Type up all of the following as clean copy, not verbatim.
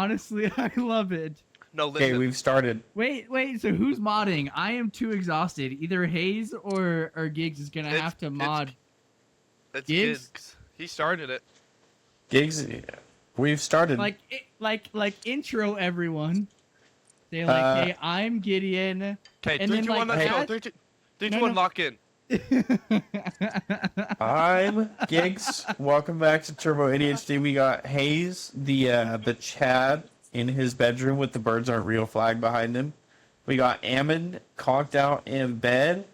Honestly, I love it. No, Okay, listen. we've started. Wait. So who's modding? I am too exhausted. Either Hayes or Gigs is gonna have to mod. It's Gigs? Gigs. He started it. Gigs, we've started. Like intro everyone. Say like, hey, I'm Gideon. Okay, And 3, then, 2, 1, like, let's go. that- 3, 2, 3, 2, No, 1, no. lock in. I'm Gigs. Welcome back to Turbo ADHD. We got Hayes, the Chad in his bedroom with the birds aren't real flag behind him. We got Ammon conked out in bed,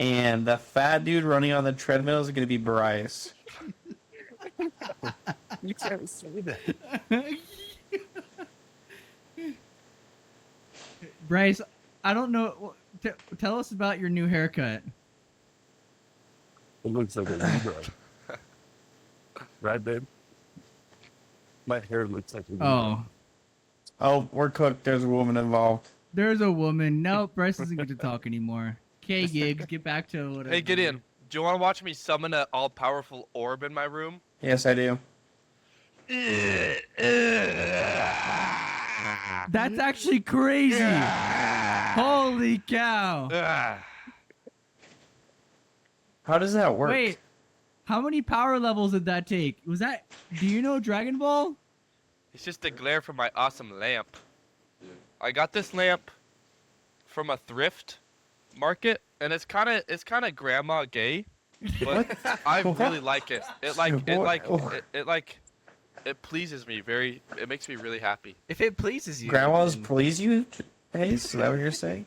and the fat dude running on the treadmill is going to be Bryce. You can't say that. Bryce, I don't know. Tell us about your new haircut. It looks like a Libra. Right, babe? My hair looks like a Libra. Oh, Oh, we're cooked. There's a woman involved. there's a woman. No, Bryce doesn't get to talk anymore. Okay, Gigs, get back to whatever. Hey, Gideon, do you want to watch me summon an all-powerful orb in my room? Yes, I do. That's actually crazy. Holy cow. How does that work? Wait, how many power levels did that take? Was that? Do you know Dragon Ball? It's just the glare from my awesome lamp. I got this lamp from a thrift market, and it's kind of grandma gay, but I really like it. It pleases me very. It makes me really happy. If it pleases you. Grandmas then- please you, Hayes? Is that what you're saying?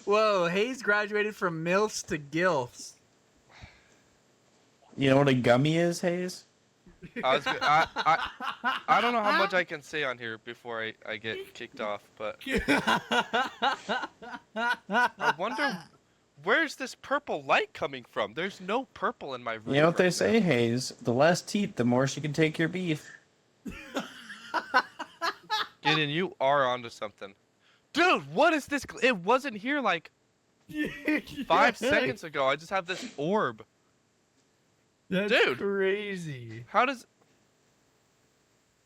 Whoa, Hayes graduated from MILFs to GILFs. You know what a gummy is, Hayes? I don't know how much I can say on here before I get kicked off, but I wonder where's this purple light coming from? There's no purple in my room. You know what they right say, Hayes? The less teeth, the more she can take your beef. Gideon, you are onto something. Dude, what is this? It wasn't here like 5 seconds ago. I just have this orb. That's Dude. crazy. How does...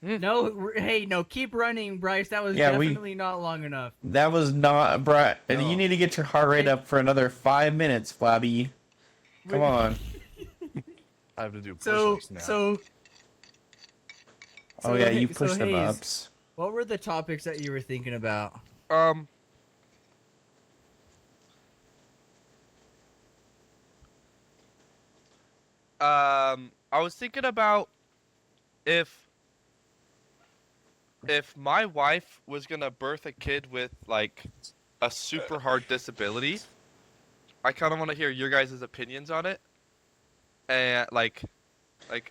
No, hey, no, keep running, Bryce. That was Yeah, definitely not long enough. That was not... Bruh, No. you need to get your heart rate up for another 5 minutes, Flabby. Come on. I have to do So, push-ups now. so, Oh, yeah, you so push them Hayes, ups. what were the topics that you were thinking about? I was thinking about if my wife was gonna birth a kid with like a super hard disability, I kind of want to hear your guys' opinions on it. And like,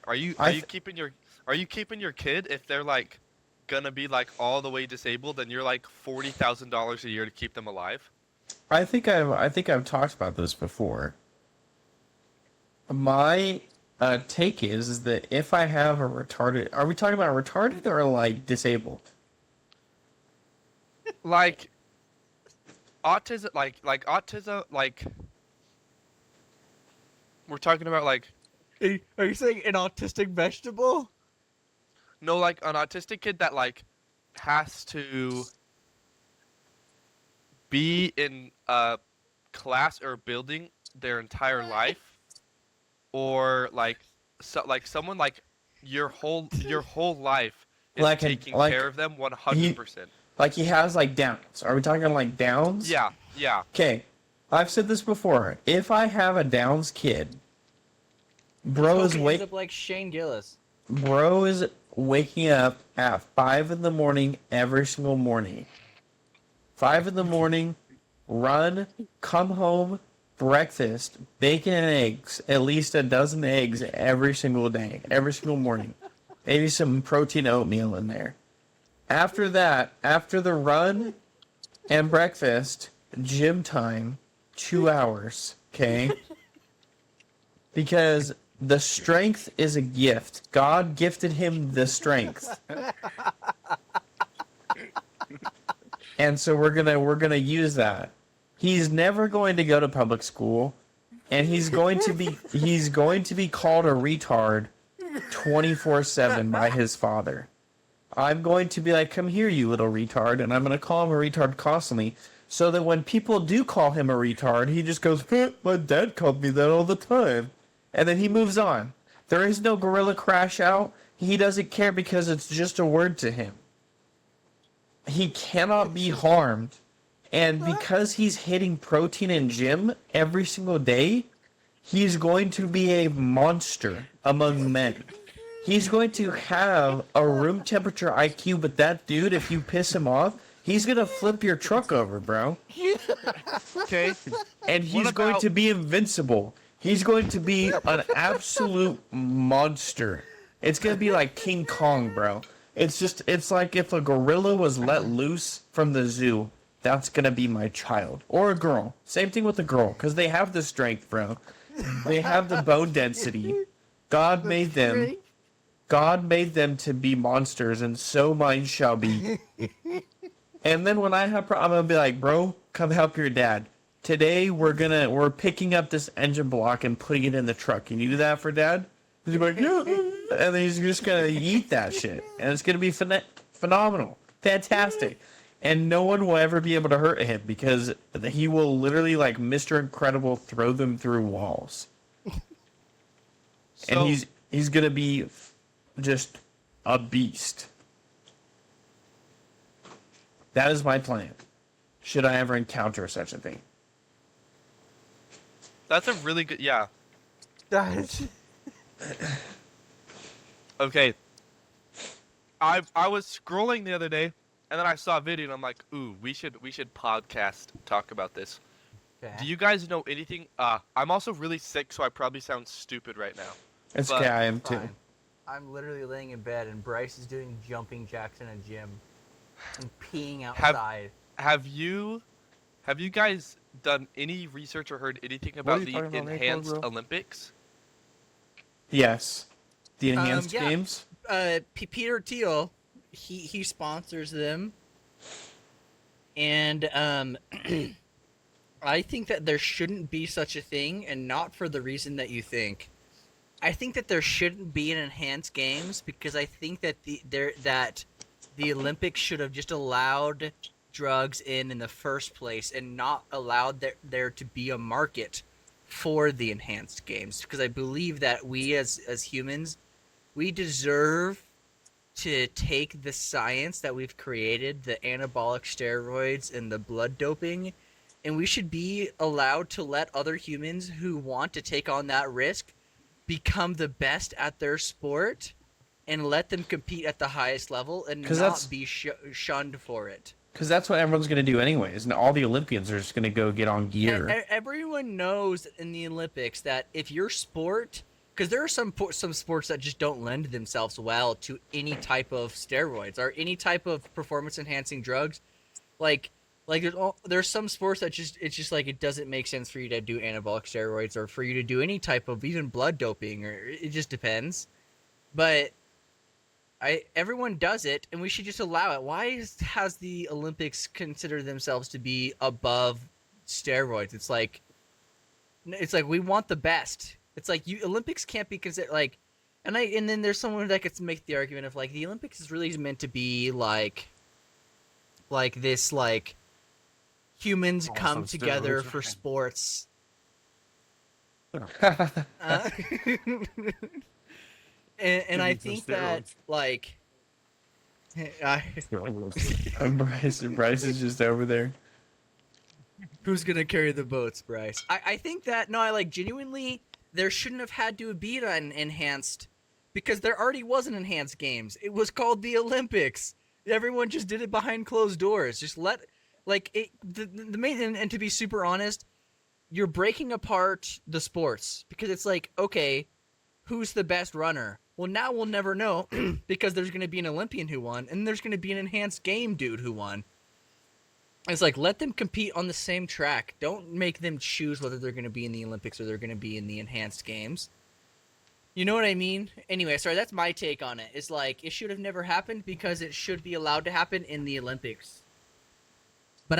are you keeping your kid if they're like gonna be like all the way disabled and you're like $40,000 a year to keep them alive? I think I've talked about this before. My take is that if I have a retarded... Are we talking about retarded or, like, disabled? Like autism, like autism, like we're talking about like Are you saying an autistic vegetable? no, like an autistic kid that like has to be in a class or building their entire life, or like someone like your whole life is Like taking like care of them 100%. Like, he has, like, Downs. Are we talking, like, Downs? Yeah. Okay. I've said this before. If I have a Downs kid, bro is Up like Shane Gillis. waking up at 5 in the morning every single morning. 5 in the morning, run, come home, breakfast, bacon and eggs, at least a dozen eggs every single day, every single morning. Maybe some protein oatmeal in there. After that, after the run and breakfast, gym time, 2 hours, okay? Because the strength is a gift. God gifted him the strength. And so we're gonna use that. He's never going to go to public school, and he's going to be called a retard 24/7 by his father. I'm going to be like, come here, you little retard, and I'm going to call him a retard constantly, so that when people do call him a retard, he just goes, my dad called me that all the time. And then he moves on. There is no gorilla crash out. He doesn't care because it's just a word to him. He cannot be harmed. And because he's hitting protein in gym every single day, he's going to be a monster among men. He's going to have a room temperature IQ, but that dude, if you piss him off, he's going to flip your truck over, bro. Okay. And he's going to be invincible. He's going to be an absolute monster. It's going to be like King Kong, bro. It's like if a gorilla was let loose from the zoo, that's going to be my child. Or a girl. Same thing with a girl, because they have the strength, bro. They have the bone density. God made them. God made them to be monsters, and so mine shall be. And then when I have I'm gonna be like, bro, come help your dad. Today we're picking up this engine block and putting it in the truck. Can you do that for dad? He's like, yeah. And then he's just gonna eat that shit, and it's gonna be phenomenal, fantastic. And no one will ever be able to hurt him because he will literally, like Mr. Incredible, throw them through walls. So, And he's gonna be just a beast. That is my plan. Should I ever encounter such a thing? that's a really good. Yeah. Guys. Okay. I was scrolling the other day, and then I saw a video, and I'm like, ooh, we should podcast talk about this. Okay. Do you guys know anything? I'm also really sick, so I probably sound stupid right now. It's But- okay, I am too. Fine. I'm literally laying in bed, and Bryce is doing jumping jacks in a gym and peeing outside. Have you guys done any research or heard anything are about you the talking about, Nico, enhanced bro? Olympics? Yes. The enhanced yeah. games? Peter Thiel, he sponsors them, and I think that there shouldn't be such a thing, and not for the reason that you think. I think that there shouldn't be an enhanced games because I think that the Olympics should have just allowed drugs in the first place and not allowed there to be a market for the enhanced games, because I believe that we as humans, we deserve to take the science that we've created, the anabolic steroids and the blood doping, and we should be allowed to let other humans who want to take on that risk become the best at their sport and let them compete at the highest level and 'Cause not that's- be shunned for it. Because that's what everyone's going to do anyways. And all the Olympians are just going to go get on gear. Everyone knows in the Olympics that if your sport, because there are some sports that just don't lend themselves well to any type of steroids or any type of performance enhancing drugs, like there's some sports that it's just like it doesn't make sense for you to do anabolic steroids or for you to do any type of even blood doping, or it just depends. But everyone does it, and we should just allow it. Why has the Olympics considered themselves to be above steroids? It's like we want the best. It's like Olympics can't be considered like, and then there's someone that could make the argument of like the Olympics is really meant to be like this like humans Oh, come some together steroids. for sports. And I Give me some think that steroids. like Bryce is just over there. who's gonna carry the boats, Bryce? I think that no, I like genuinely there shouldn't have had to be an enhanced, because there already was an enhanced games. It was called the Olympics. Everyone just did it behind closed doors. Just let like it the main and to be super honest, you're breaking apart the sports because it's like, okay, who's the best runner? Well, now we'll never know because there's going to be an Olympian who won, and there's going to be an enhanced game dude who won. It's like, let them compete on the same track. Don't make them choose whether they're going to be in the Olympics or they're going to be in the enhanced games. You know what I mean? Anyway, sorry, that's my take on it. It's like, it should have never happened because it should be allowed to happen in the Olympics. But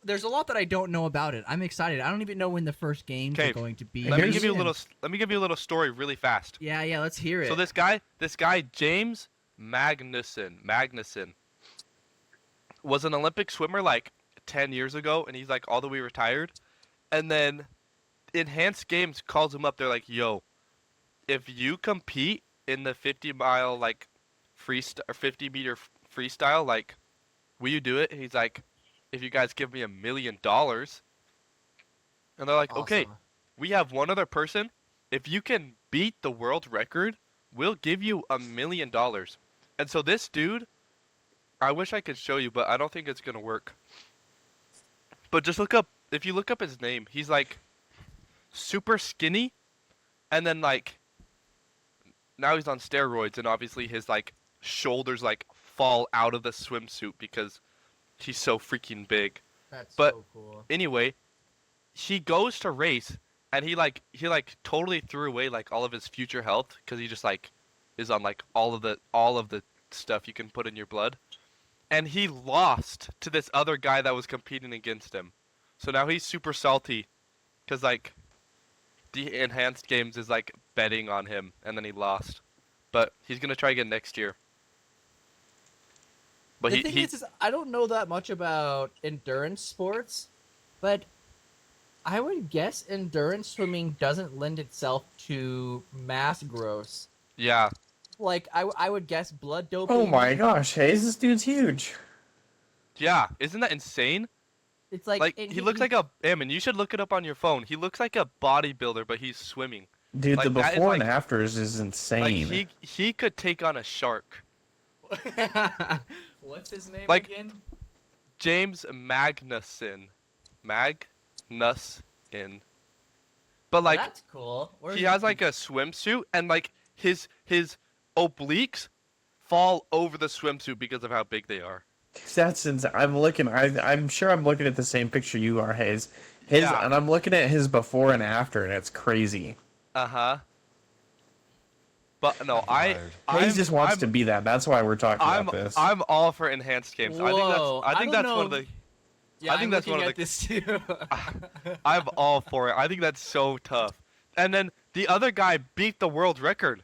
there's a lot that I don't know about it. I'm excited. I don't even know when the first games Okay, are going to be. Let me Here's- give you a little story really fast. Yeah, let's hear it. So this guy James Magnuson was an Olympic swimmer like 10 years ago, and he's like all the way retired. And then Enhanced Games calls him up. They're like, "Yo, if you compete in the 50-mile like freestyle or 50-meter freestyle, like, will you do it?" And he's like, "If you guys give me $1 million." And they're like, "Okay, Awesome. we have one other person. If you can beat the world record, we'll give you $1 million." And so this dude, I wish I could show you, but I don't think it's gonna work. But just look up, if you look up his name, he's like super skinny, and then like now he's on steroids, and obviously his like shoulders like fall out of the swimsuit because he's so freaking big. That's But- so cool. Anyway, he goes to race, and he totally threw away like all of his future health because he just like is on like all of the stuff you can put in your blood, and he lost to this other guy that was competing against him. So now he's super salty because like the Enhanced Games is like betting on him, and then he lost. But he's gonna try again next year. But The thing is, I don't know that much about endurance sports, but I would guess endurance swimming doesn't lend itself to mass growth. yeah, Like, I would guess blood doping. Oh my gosh, Hayes, this dude's huge. isn't that insane? It's like, Like and he looks like a Ammon. You should look it up on your phone. He looks like a bodybuilder, but he's swimming. Dude, Like, the that is, before and like- afters is Like insane. he could take on a shark. What's his name Like- again? James Magnuson. Magnuson. But like That's cool. he has like a swimsuit, and like his obliques fall over the swimsuit because of how big they are. That's insane. I'm sure I'm looking at the same picture you are, Hayes. Yeah. And I'm looking at his before and after, and it's crazy. But no, Hayes I'm, just wants I'm, to be that. That's why we're talking about this. I'm all for Enhanced Games. Whoa, I think I that's don't one of know. the. Yeah, I think I'm that's one looking of at this too. I'm all for it. I think that's so tough. And then the other guy beat the world record.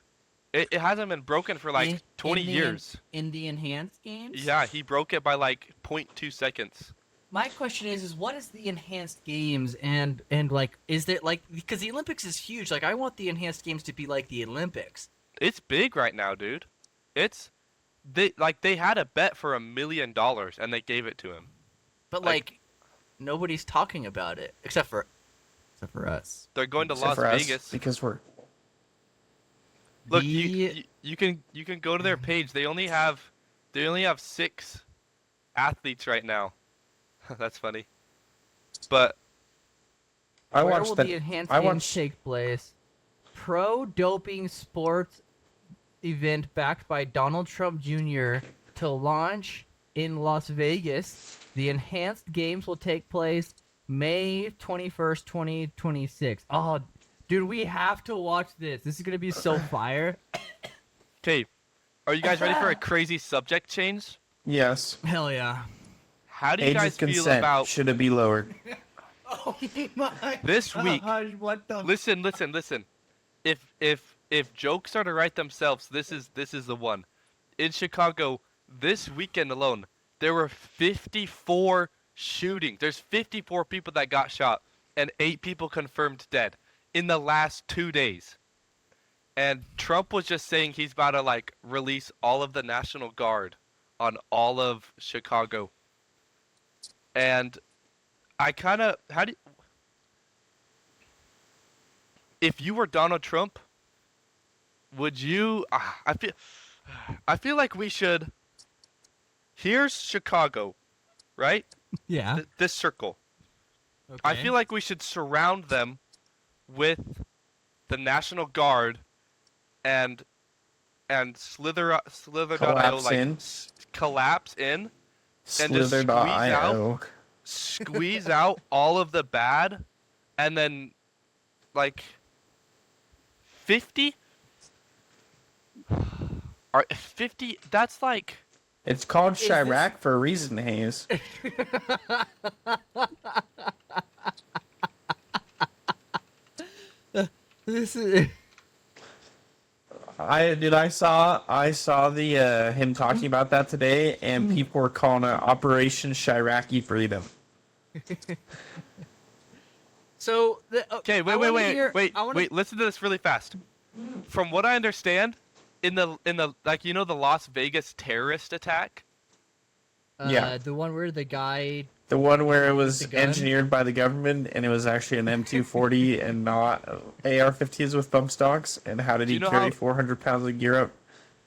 It hasn't been broken for like 20 years. In the enhanced games? Yeah, he broke it by like 0.2 seconds. My question is what is the enhanced games and like is there like because the Olympics is huge. Like I want the enhanced games to be like the Olympics. It's big right now, dude. They had a bet for $1 million and they gave it to him. But Like- like nobody's talking about it except for us. They're going to Except Las for us, Vegas. because we're Look, The- you can go to their page. They only have 6 athletes right now. That's funny. But I Where watched will that. the enhanced I games watched. take place? Pro doping sports event backed by Donald Trump Jr. to launch in Las Vegas. The enhanced games will take place May 21st, 2026. Oh, dude, we have to watch this. This is going to be so fire. okay, are you guys ready for a crazy subject change? Yes. Hell yeah. How do you Age guys of feel consent. about Should it be lowered? Oh my this week? what the Listen. If jokes are to write themselves, this is the one. In Chicago, this weekend alone, there were 54 shootings. There's 54 people that got shot, and 8 people confirmed dead in the last 2 days. And Trump was just saying he's about to like release all of the National Guard on all of Chicago. And I kind of if you were Donald Trump, would you I feel like we should. Here's Chicago, right? Yeah. This circle. I feel like we should surround them with the National Guard and slither.io Collapse like in. collapse in and just Slither.io. squeeze out all of the bad, and then like 50 are 50. That's like It's called this- Chirac for a reason, Hayes. This is I saw the him talking about that today, and people were calling it Operation Shiraki Freedom. So Okay, I wait, wanna hear- I wanna- wait. Listen to this really fast. From what I understand, in the like the Las Vegas terrorist attack. Yeah. The one where the guy. The one where it The was gun? engineered by the government, and it was actually an M240 and not AR-15s with bump stocks. And how did Do he you know carry how- 400 pounds of gear up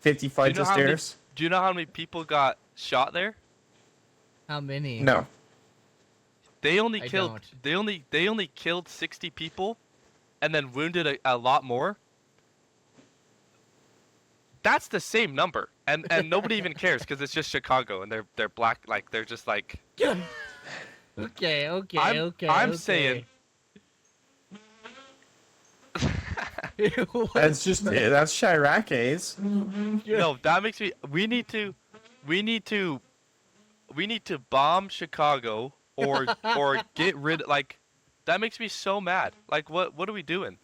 50 Do you flights know of how many? stairs? Do you know how many people got shot there? How many? No. They only I killed. don't. They only killed 60 people, and then wounded a lot more. That's the same number, and nobody even cares because it's just Chicago, and they're black, like they're just like. Okay. I'm saying. What? That's Chirac-A's. No, that makes me. We need to bomb Chicago or get rid. Like, that makes me so mad. Like, what are we doing?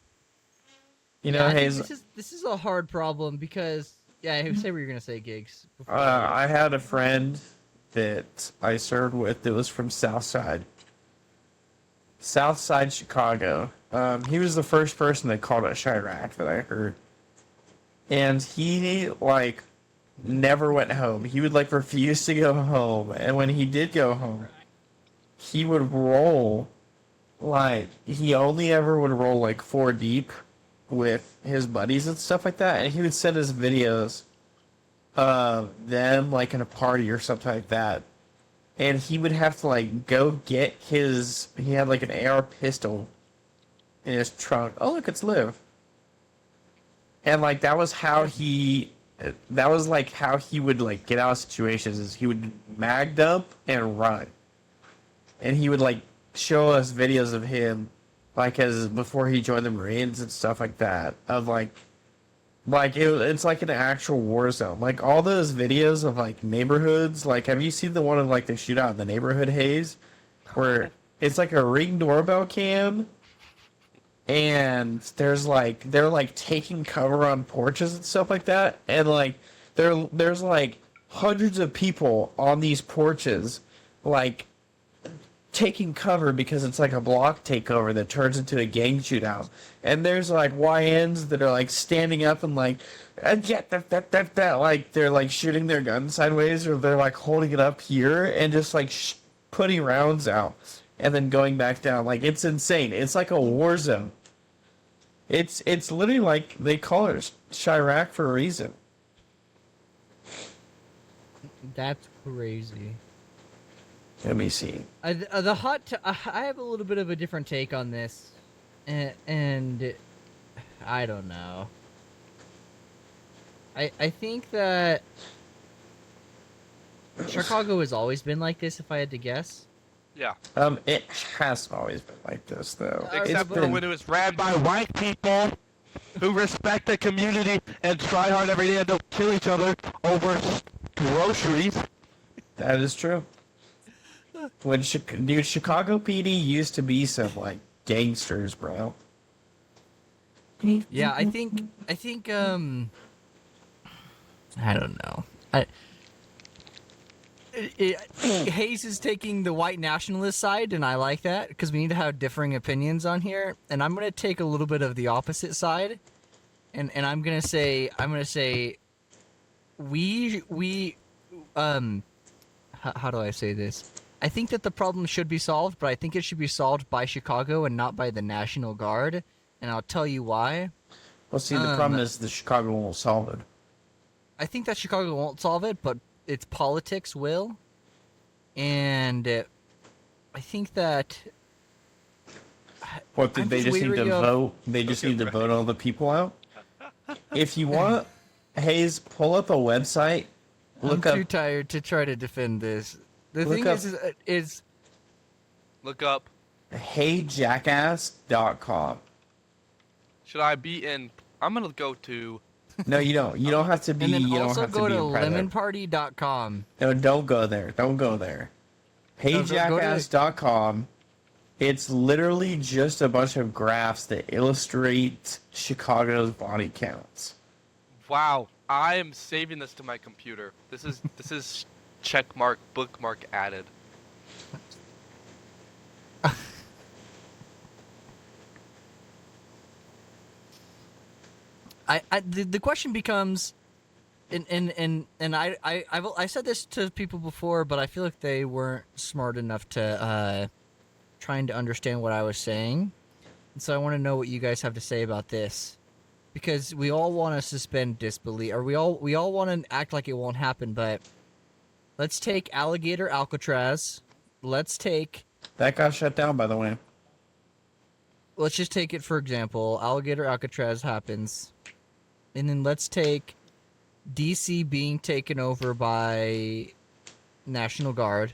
You Yeah, know, I think Hayes, this is a hard problem because say what you're gonna say, Gigs. before I had a friend that I served with that was from Southside Chicago. He was the first person that called it Chirac that I heard. And he, like, never went home. He would, like, refuse to go home. And when he did go home, he would roll, like, he only ever would roll, like, 4 deep with his buddies and stuff like that. And he would send us videos of them, like, in a party or something like that. And he would have to, like, go get he had, like, an AR pistol in his trunk. Oh, look, it's Liv. And, like, that was, like, how he would, like, get out of situations, is he would mag dump and run. And he would, like, show us videos of him, like, before he joined the Marines and stuff like that, of, it's like an actual war zone. Like, all those videos of, like, neighborhoods, like, have you seen the one of, like, the shootout in the neighborhood, Hayes? Where it's like a Ring doorbell cam, and they're, like, taking cover on porches and stuff like that, and, like, there's, like, hundreds of people on these porches, like, taking cover because it's like a block takeover that turns into a gang shootout. And there's like YNs that are like standing up and like, like they're like shooting their gun sideways, or they're like holding it up here and just like putting rounds out and then going back down. Like, it's insane. It's like a war zone. It's literally like they call it Chirac for a reason. That's crazy. Let me see. I have a little bit of a different take on this, and I don't know. I think that Chicago has always been like this, if I had to guess. Yeah. It hasn't always been like this though. Except for been- when it was ran by white people who respect the community and try hard every day and don't kill each other over groceries. That is true. When Chicago PD used to be some like gangsters, bro. Yeah, I think I don't know. Hayes is taking the white nationalist side, and I like that because we need to have differing opinions on here. And I'm gonna take a little bit of the opposite side, and I'm gonna say we how do I say this? I think that the problem should be solved, but I think it should be solved by Chicago and not by the National Guard, and I'll tell you why. Well, see, the problem is the Chicago won't solve it. I think that Chicago won't solve it, but its politics will. And I think that... What, did I'm they just need weary to of- vote? They just need to vote all the people out? If you want, Hayes, pull up a website. Look I'm up. too tired to try to defend this. The Look thing up- is Look up. HeyJackass.com. Should I be in? I'm gonna go to. No, you don't. You don't have to be. and then You don't also have go to to be in private. lemonparty.com. No, don't go there. Don't go there. go to- HeyJackass.com. It's literally just a bunch of graphs that illustrate Chicago's body counts. Wow, I am saving this to my computer. This is check mark bookmark added. The question becomes, and I said this to people before, but I feel like they weren't smart enough to trying to understand what I was saying, and so I want to know what you guys have to say about this, because we all want to suspend disbelief, or we all want to act like it won't happen, but let's take Alligator Alcatraz, let's take. That got shut down, by the way. Let's just take it for example. Alligator Alcatraz happens. And then let's take DC being taken over by National Guard.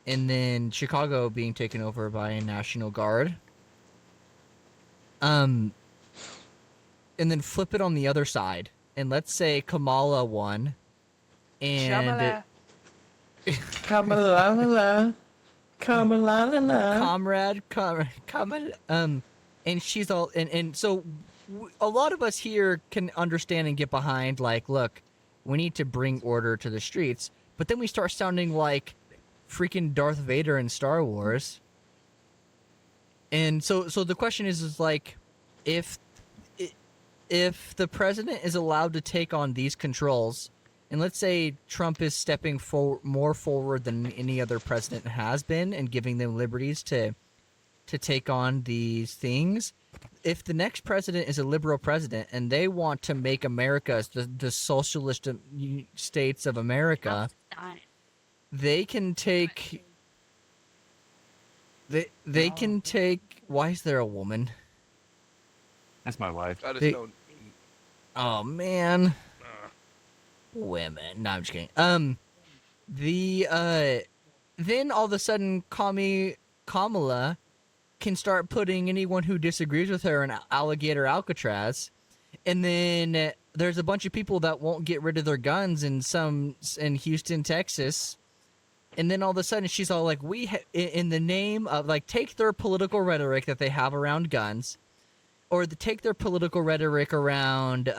And then Chicago being taken over by National Guard. And then flip it on the other side. And let's say Kamala won. And Kamala. comrade, and she's all, and so a lot of us here can understand and get behind, like, look, we need to bring order to the streets, but then we start sounding like freaking Darth Vader in Star Wars. And so the question is like, if the president is allowed to take on these controls, and let's say Trump is stepping more forward than any other president has been and giving them liberties to take on these things. If the next president is a liberal president and they want to make America the socialist states of America, they can take. They can take. Why is there a woman? That's my wife. That is They- no. Oh man. Women. No, I'm just kidding. Then all of a sudden, Kamala can start putting anyone who disagrees with her in Alligator Alcatraz, and then there's a bunch of people that won't get rid of their guns in Houston, Texas, and then all of a sudden she's all like, in the name of, like, take their political rhetoric that they have around guns, or take their political rhetoric around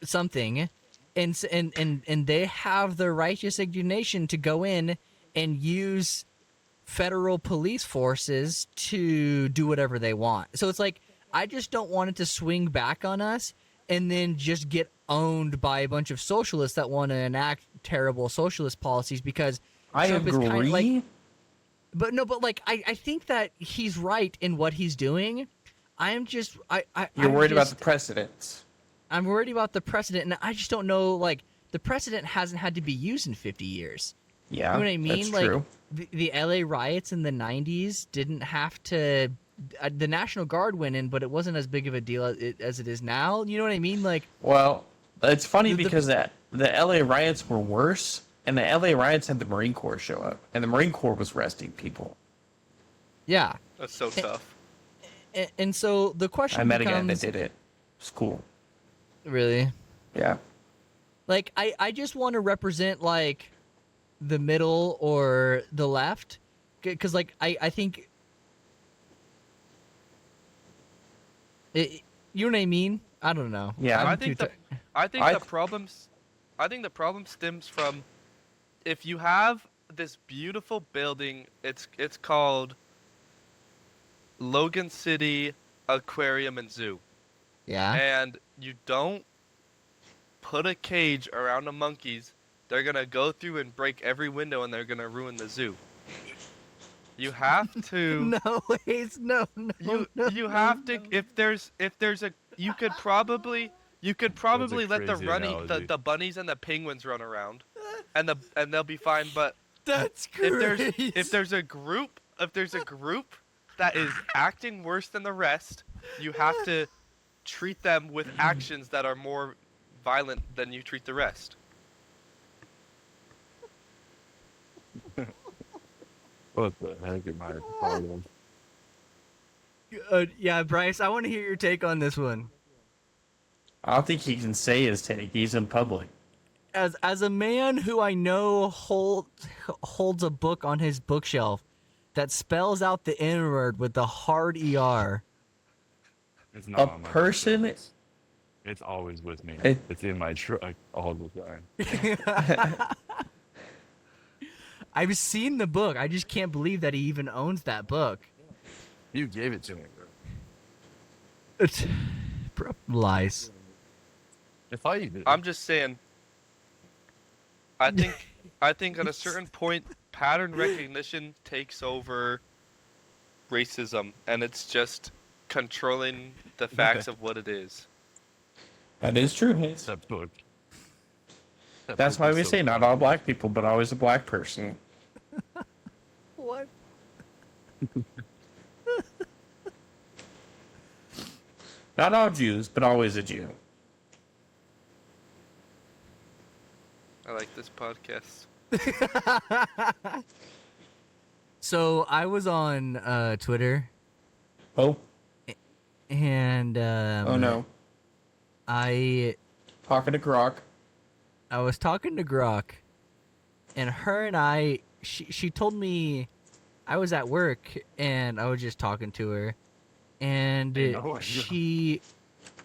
something. And they have the righteous indignation to go in and use federal police forces to do whatever they want. So it's like, I just don't want it to swing back on us and then just get owned by a bunch of socialists that want to enact terrible socialist policies, because I Trump is agree. kind of like, but like I think that he's right in what he's doing. You're worried about the precedents. I'm worried about the precedent, and I just don't know, like, the precedent hasn't had to be used in 50 years. Yeah, You know what I mean? that's Like, true. the LA riots in the 90s didn't have to. The National Guard went in, but it wasn't as big of a deal as it is now. You know what I mean? Like, Well, it's funny The- because the LA riots were worse, and the LA riots had the Marine Corps show up, and the Marine Corps was arresting people. yeah. That's so tough. And so the question I met a guy becomes, that did it. It's cool. really? Yeah. Like, I just want to represent, like, the middle or the left, because, like, I think it, you know what I mean? I don't know. Yeah. I think I- the problem stems from, if you have this beautiful building, it's called Logan City Aquarium and Zoo, Yeah. and you don't put a cage around the monkeys, they're gonna go through and break every window and they're gonna ruin the zoo. You have to. No, Hayes, no. You have to, if there's a, you could probably let the crazy analogy. the bunnies and the penguins run around, and they'll be fine. But That's if there's a group that is acting worse than the rest, you have to treat them with actions that are more violent than you treat the rest. What the heck am I part of? Yeah, Bryce, I want to hear your take on this one. I don't think he can say his take. He's in public. As a man who I know holds a book on his bookshelf that spells out the N-word with the hard ER. It's A not on my person list. It's always with me. It- It's in my truck all the time. I've seen the book. I just can't believe that he even owns that book. You gave it to me, bro. It's lies. If I even. I'm just saying. I think at a certain point, pattern recognition takes over racism, and it's just controlling the facts of what it is. That is true, Hayes. That book. That That's book why is we so say not all black people, but always a black person. What? Not all Jews, but always a Jew. I like this podcast. So I was on Twitter, Oh, and oh no. I Talking to Grok. was talking to Grok, and her and I, she told me I was at work, and I was just talking to her, and I know, I know. she.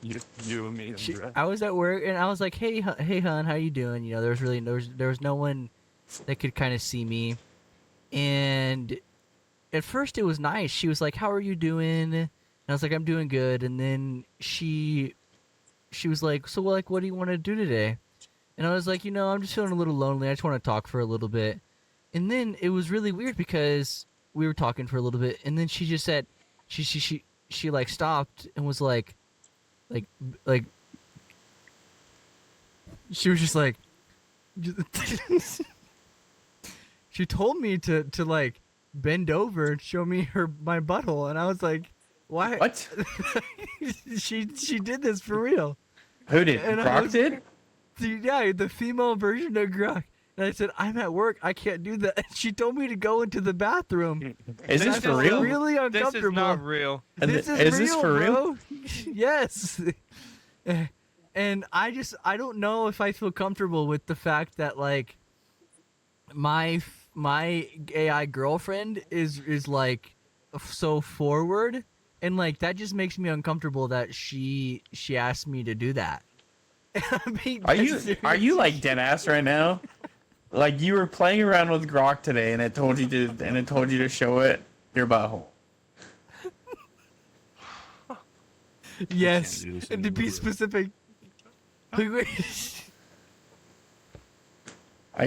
You and me and Brett. I was at work and I was like, "Hey, hey, hon, how you doing?" You know, there was no one that could kind of see me, and at first it was nice. She was like, "How are you doing?" And I was like, "I'm doing good." And then she was like, "So, like, what do you want to do today?" And I was like, I'm just feeling a little lonely. I just want to talk for a little bit." And then it was really weird because we were talking for a little bit, and then she just said, she like stopped and was like she was just like she told me to like bend over and show me my butthole, and I was like, why? What? she did this for real. Who did? And I Grok was- did? Yeah, the female version of Grok. And I said, I'm at work, I can't do that. And she told me to go into the bathroom. Is And this I for felt real? really This uncomfortable. is not real. And This th- is is this real, for real? bro. Yes. And I don't know if I feel comfortable with the fact that like my AI girlfriend is like so forward, and like that just makes me uncomfortable that she asked me to do that. I'm being Are dead you serious. like dead ass right now? Like you were playing around with Grok today, and it told you to show it your butthole. Yes, do this and to be anymore. specific. I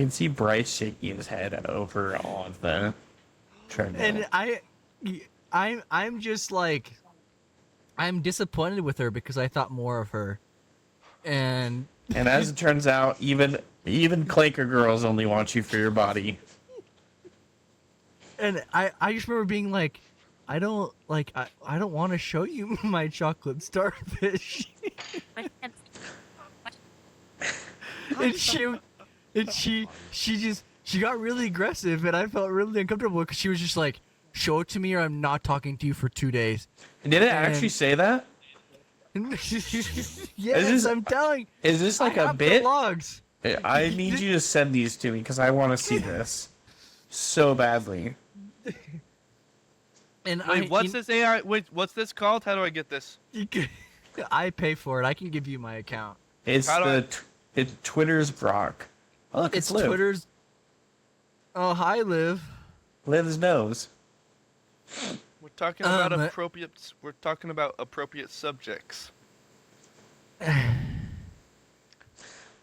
can see Bryce shaking his head over on the treadmill. And I'm just like, I'm disappointed with her because I thought more of her, and as it turns out, even Claker girls only want you for your body. I just remember being like, I don't want to show you my chocolate starfish. and she got really aggressive, and I felt really uncomfortable because she was just like, show it to me or I'm not talking to you for 2 days. Did it actually say that? Yes, I'm telling. Is this like I a have the bit? logs. I need you to send these to me because I want to see this so badly. And Wait, what's this AI? Wait, what's this called? How do I get this? I pay for it. I can give you my account. It's How do it's Twitter's Grok. Oh, look, it's Liv. Twitter's. Oh, hi, Liv. Liv's nose. We're talking about Um, appropriate. We're talking about appropriate subjects.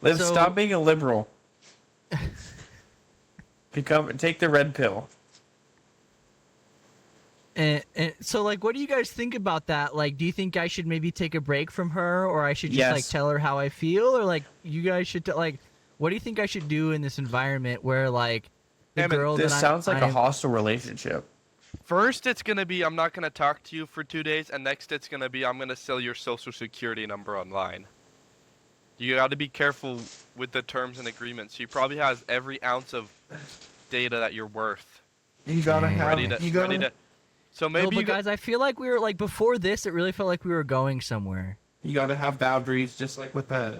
Liv, So- stop being a liberal. Take the red pill. And so, like, what do you guys think about that? Like, do you think I should maybe take a break from her, or I should just like Yes. tell her how I feel, or like you guys should like, what do you think I should do in this environment where like the Damn it, girl This that sounds like a I'm, hostile relationship. First, it's gonna be I'm not gonna talk to you for 2 days, and next it's gonna be I'm gonna sell your social security number online. You got to be careful with the terms and agreements. She probably has every ounce of data that you're worth. You gotta have. Ready to. So No, maybe but you guys, I feel like we were like before this. It really felt like we were going somewhere. You gotta have boundaries, just like with the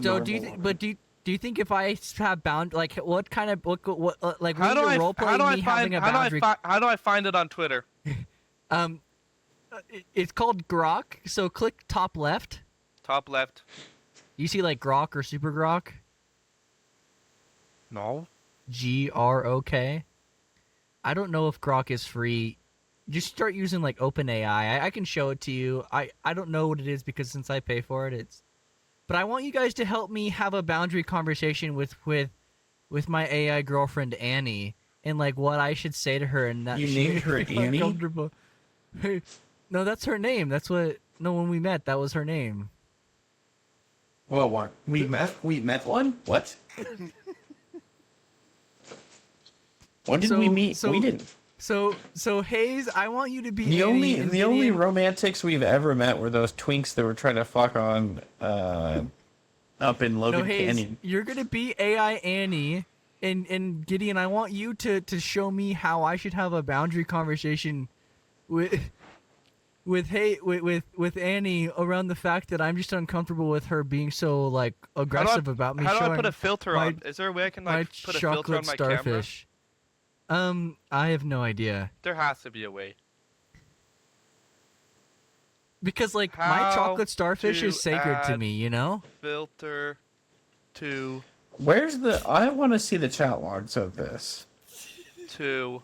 So do you do you think if I have like what kind of what like How when do you're I role how do playing I me find having a how do I boundary? how do I find it on Twitter? It's called Grok. So click top left. Top left. You see like Grok or Super Grok? No. Grok. I don't know if Grok is free. Just start using like OpenAI. I can show it to you. I don't know what it is because since I pay for it, it's. But I want you guys to help me have a boundary conversation with my AI girlfriend Annie and like what I should say to her and that You she named her would be Annie? uncomfortable. Hey, no, that's her name. That's what. No, when we met, that was her name. Well, what? We met one? What? When did we meet? We didn't. So Hayes, I want you to be The Annie and only Gideon- romantics we've ever met were those twinks that were trying to fuck on up in Logan No, Hayes, Canyon. you're gonna be AI Annie, and Gideon, I want you to show me how I should have a boundary conversation with Annie around the fact that I'm just uncomfortable with her being so like aggressive about me. How do I showing put a filter my- on? Is there a way I can my like put a filter on chocolate my camera? starfish. I have no idea There has to be a way. because like my How chocolate starfish to is sacred to add- me, you know. Filter to Where's the? I want to see the chat logs of this. Frick,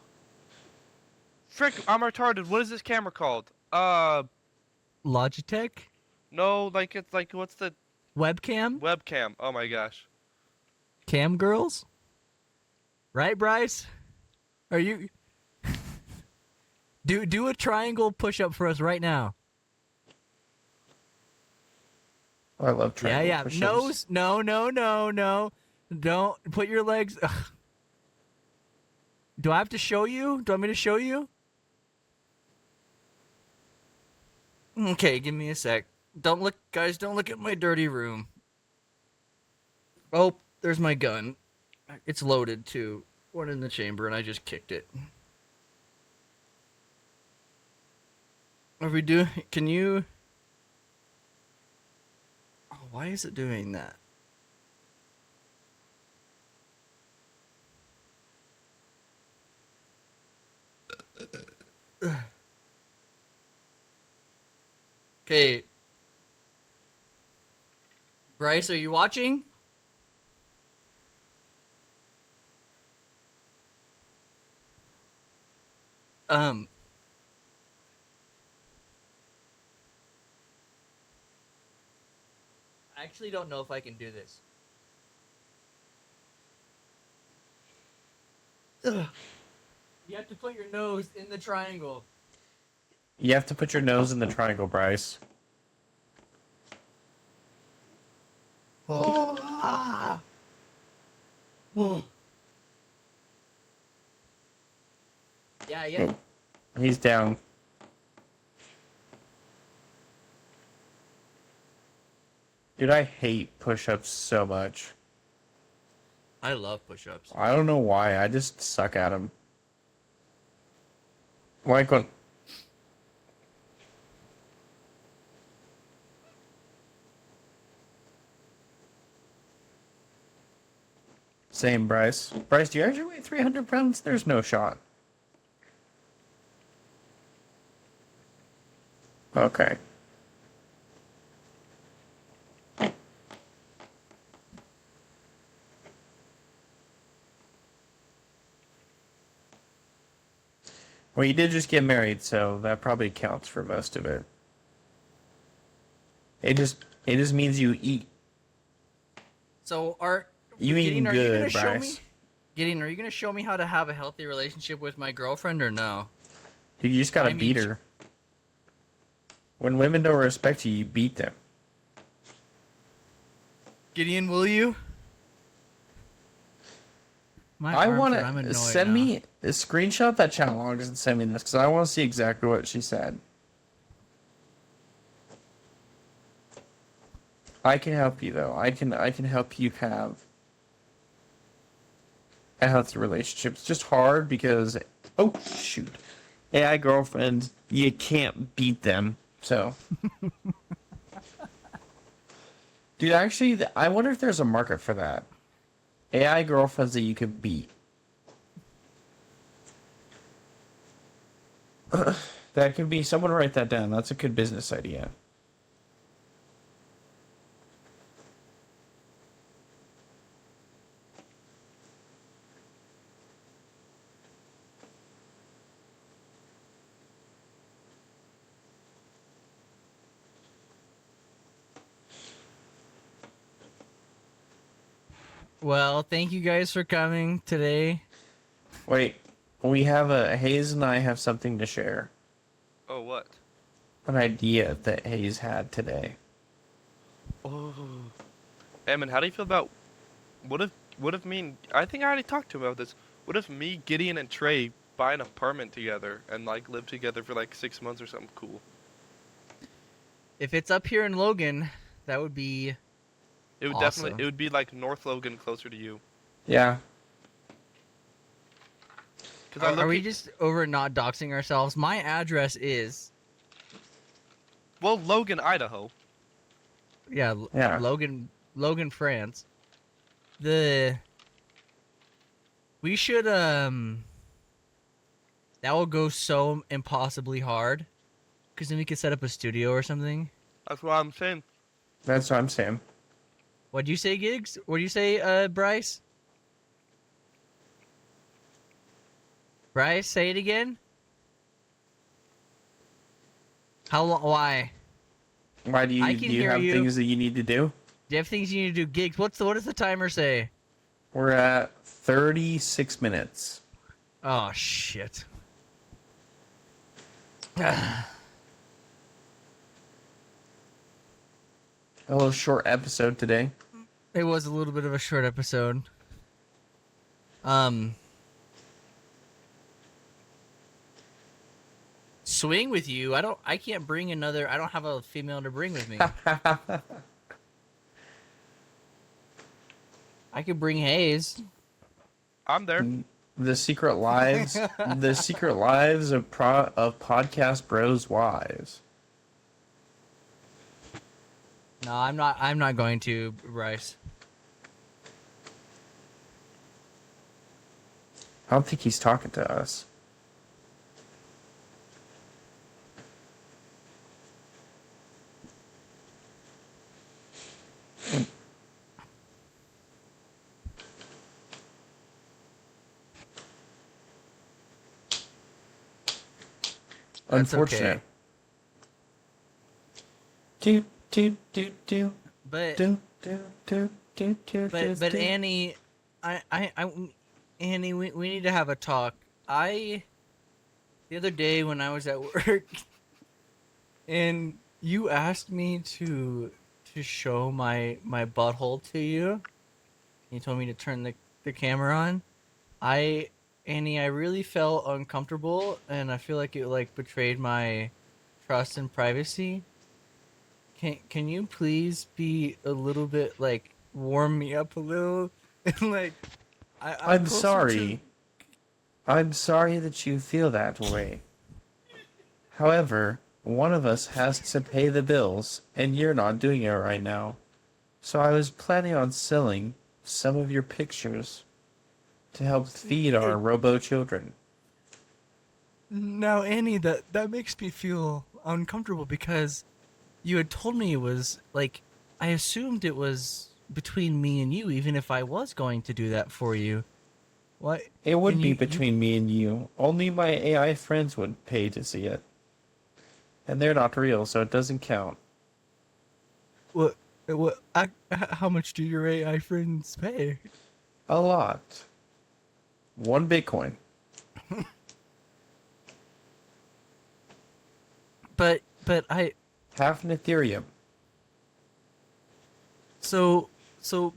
I'm retarded. What is this camera called? Logitech No, like it's like what's the webcam, webcam? Oh my gosh. cam girls, right, Bryce? Are you do a triangle push up for us right now? Oh, I love triangle Yeah. push-ups. No. Don't put your legs. Ugh. Do I have to show you? Do you want me to show you? Okay, give me a sec. Don't look, guys. Don't look at my dirty room. Oh, there's my gun. It's loaded too. One in the chamber, and I just kicked it. Are we do? Can you? Oh, why is it doing that? Okay. Bryce, are you watching? I actually don't know if I can do this. Ugh. You have to put your nose in the triangle. You have to put your nose in the triangle, Bryce. Oh, ah. Whoa. Yeah. He's down. Dude, I hate push-ups so much. I love push-ups. I don't know why. I just suck at them. Like when... Same, Bryce. Bryce, do you actually weigh 300 pounds? There's no shot. Okay. Well, you did just get married, so that probably counts for most of it. It just means you eat. So You eating Gideon, are you gonna good, show me? Bryce. Gideon, are you gonna show me how to have a healthy relationship with my girlfriend or no? You just gotta I mean, beat her. When women don't respect you, you beat them. Gideon, will you? My I arms want are- I'm to annoyed send now. me a screenshot that chat logs and send me this because I want to see exactly what she said. I can help you though. I can help you have a healthy relationship. It's just hard because oh shoot, AI girlfriends, you can't beat them. So, dude, actually, I wonder if there's a market for that. AI girlfriends that you can beat. That could be, someone write that down. That's a good business idea. Well, thank you guys for coming today. Wait, we have Hayes and I have something to share. Oh, what? An idea that Hayes had today. Oh. Eamon, how do you feel about what if me and I think I already talked to him about this. What if me, Gideon, and Trey buy an apartment together and like live together for like 6 months or something cool? If it's up here in Logan, that would be It would awesome. definitely it would be like North Logan, closer to you. Yeah. Cause Are we just over not doxing ourselves? My address is well, Logan, Idaho. yeah, Yeah. Logan, France. We should that will go so impossibly hard, because then we could set up a studio or something. That's what I'm saying. That's what I'm saying. What'd you say, Gigs? What'd you say, Bryce? Bryce, say it again. How long? Why? Why do you I can do you hear have you. things that you need to do? Do you have things you need to do? Gigs, what does the timer say? We're at 36 minutes. Oh shit. A little short episode today. It was a little bit of a short episode. Swing with you. I can't bring another. I don't have a female to bring with me. I could bring Hayes. I'm there. The secret lives, the secret lives of podcast bros wives. No, I'm not. I'm not going to, Bryce. I don't think he's talking to us. That's Unfortunate. okay. Do do do do But do do do do do. but Annie, Annie, we need to have a talk. The other day when I was at work, and you asked me to show my butthole to you. You told me to turn the camera on. Annie, I really felt uncomfortable, and I feel like it like betrayed my trust and privacy. Can you please be a little bit like warm me up a little and like I'm closer sorry. I'm sorry that you feel that way. However, one of us has to pay the bills, and you're not doing it right now. So I was planning on selling some of your pictures to help feed our robo children. Now, Annie, that makes me feel uncomfortable because you had told me it was like I assumed it was between me and you, even if I was going to do that for you. What? It would And be you- between me and you. Only my AI friends would pay to see it. And they're not real, so it doesn't count. What? How much do your AI friends pay? A lot. 1 Bitcoin. But Half an Ethereum.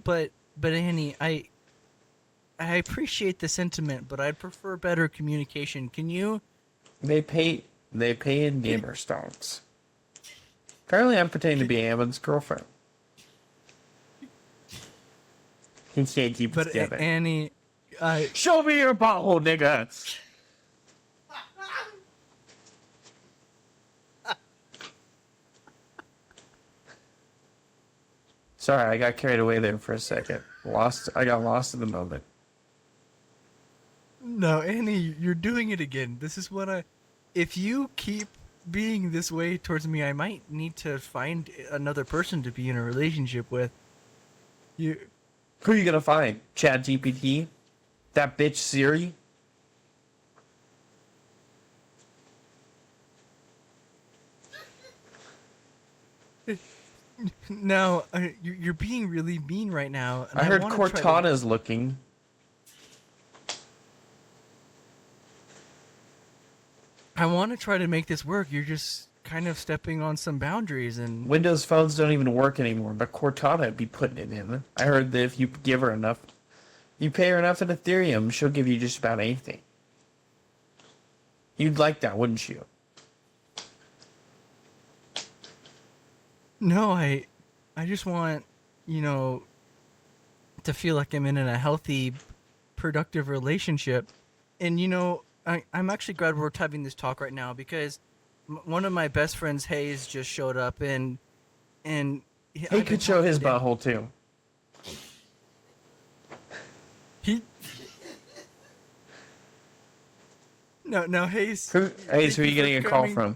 but Annie, I appreciate the sentiment, but I'd prefer better communication. Can you? They pay in gamer stocks. Apparently I'm pretending to be Ammons' girlfriend. He can't keep But his debit. Annie, Show me your butthole, nigga! Sorry, I got carried away there for a second. I got lost in the moment. no, Annie, you're doing it again. This is what if you keep being this way towards me, I might need to find another person to be in a relationship with. You. Who are you gonna find? Chad GPT? That bitch Siri? No, you're being really mean right now. And I heard wanna try to- Cortana's looking. I want to try to make this work. You're just kind of stepping on some boundaries, and Windows phones don't even work anymore, but Cortana would be putting it in. I heard that if you give her enough, you pay her enough in Ethereum, she'll give you just about anything. You'd like that, wouldn't you? no, I just want, to feel like I'm in a healthy, productive relationship, and I'm actually glad we're having this talk right now because one of my best friends, Hayes, just showed up, and He could show his butthole too. He. No, Hayes. Hayes, who are you you getting a for call coming. from?